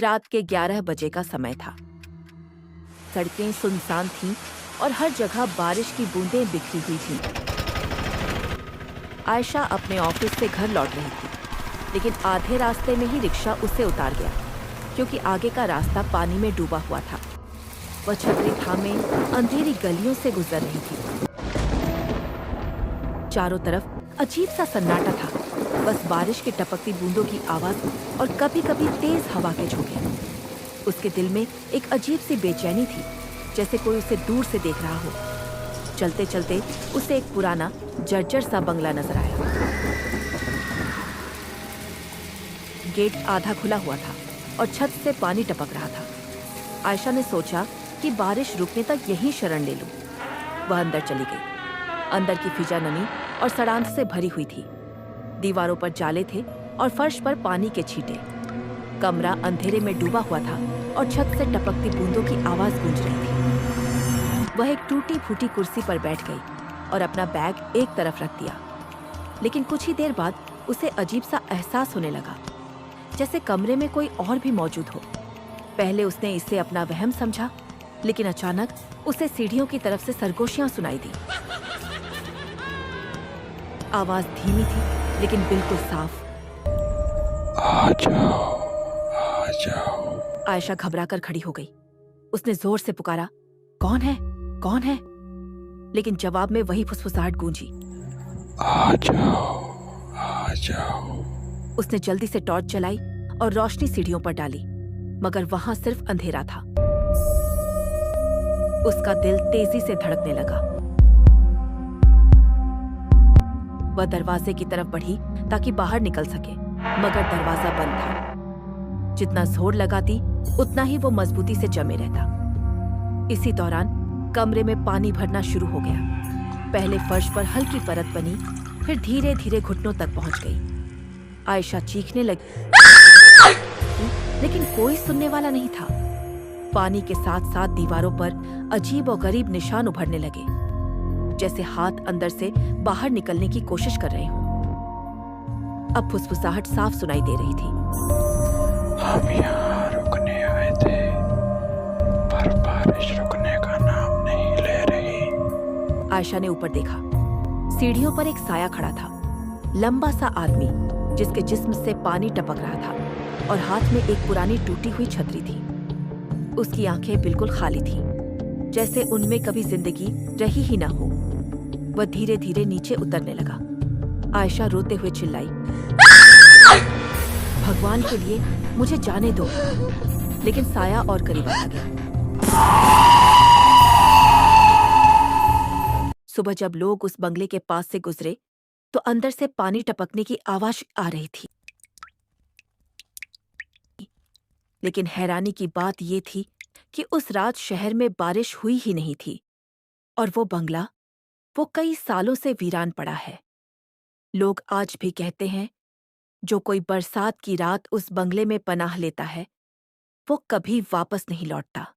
रात के 11 बजे का समय था। सड़कें सुनसान थीं और हर जगह बारिश की बूंदें बिखरी हुई थीं। आयशा अपने ऑफिस से घर लौट रही थी, लेकिन आधे रास्ते में ही रिक्शा उसे उतार गया, क्योंकि आगे का रास्ता पानी में डूबा हुआ था। वह छतरी थामे अंधेरी गलियों से गुजर रही थी। चारों तरफ अजीब सा सन्नाटा था, बस बारिश की टपकती बूंदों की आवाज और कभी-कभी तेज हवा के झोंके। उसके दिल में एक अजीब सी बेचैनी थी, जैसे कोई उसे दूर से देख रहा हो। चलते चलते उसे एक पुराना जर्जर सा बंगला नजर आया। गेट आधा खुला हुआ था और छत से पानी टपक रहा था। आयशा ने सोचा कि बारिश रुकने तक यहीं शरण ले लूं। वह अंदर चली गई। अंदर की फिजा नमी और सड़ांध से भरी हुई थी। दीवारों पर जाले थे और फर्श पर पानी के छींटे। कमरा अंधेरे में डूबा हुआ था और छत से टपकती बूंदों की आवाज गूंज रही थी। वह एक टूटी फूटी कुर्सी पर बैठ गई और अपना बैग एक तरफ रख दिया। लेकिन कुछ ही देर बाद उसे अजीब सा एहसास होने लगा, जैसे कमरे में कोई और भी मौजूद हो। पहले उसने इसे अपना वहम समझा, लेकिन अचानक उसे सीढ़ियों की तरफ से सरगोशियां सुनाई दी। आवाज धीमी थी, लेकिन बिल्कुल साफ। आ जाओ, आ जाओ। आयशा घबराकर खड़ी हो गई। उसने जोर से पुकारा, कौन है, कौन है? लेकिन जवाब में वही फुसफुसाहट गूंजी, आ जाओ, आ जाओ। उसने जल्दी से टॉर्च जलाई और रोशनी सीढ़ियों पर डाली, मगर वहां सिर्फ अंधेरा था। उसका दिल तेजी से धड़कने लगा। वह दरवाजे की तरफ बढ़ी ताकि बाहर निकल सके, मगर दरवाजा बंद था। जितना जोर लगाती, उतना ही वो मजबूती से जमे रहता। इसी दौरान कमरे में पानी भरना शुरू हो गया। पहले फर्श पर हल्की परत बनी, फिर धीरे धीरे घुटनों तक पहुंच गई। आयशा चीखने लगी, लेकिन कोई सुनने वाला नहीं था। पानी के साथ साथ दीवारों पर अजीब और गरीब निशान उभरने लगे, जैसे हाथ अंदर से बाहर निकलने की कोशिश कर रहे हों। अब फुसफुसाहट साफ सुनाई दे रही थी, हम यहाँ रुकने आए थे, पर बारिश रुकने का नाम नहीं ले रही। आयशा ने ऊपर देखा। सीढ़ियों पर एक साया खड़ा था, लंबा सा आदमी जिसके जिस्म से पानी टपक रहा था और हाथ में एक पुरानी टूटी हुई छतरी थी। उसकी आंखें बिल्कुल खाली थीं, जैसे उनमें कभी जिंदगी रही ही ना हो। वह धीरे धीरे नीचे उतरने लगा। आयशा रोते हुए चिल्लाई, भगवान के लिए मुझे जाने दो। लेकिन साया और करीब आ गया। सुबह जब लोग उस बंगले के पास से गुजरे, तो अंदर से पानी टपकने की आवाज आ रही थी। लेकिन हैरानी की बात यह थी कि उस रात शहर में बारिश हुई ही नहीं थी, और वो बंगला, वो कई सालों से वीरान पड़ा है। लोग आज भी कहते हैं, जो कोई बरसात की रात उस बंगले में पनाह लेता है, वो कभी वापस नहीं लौटता।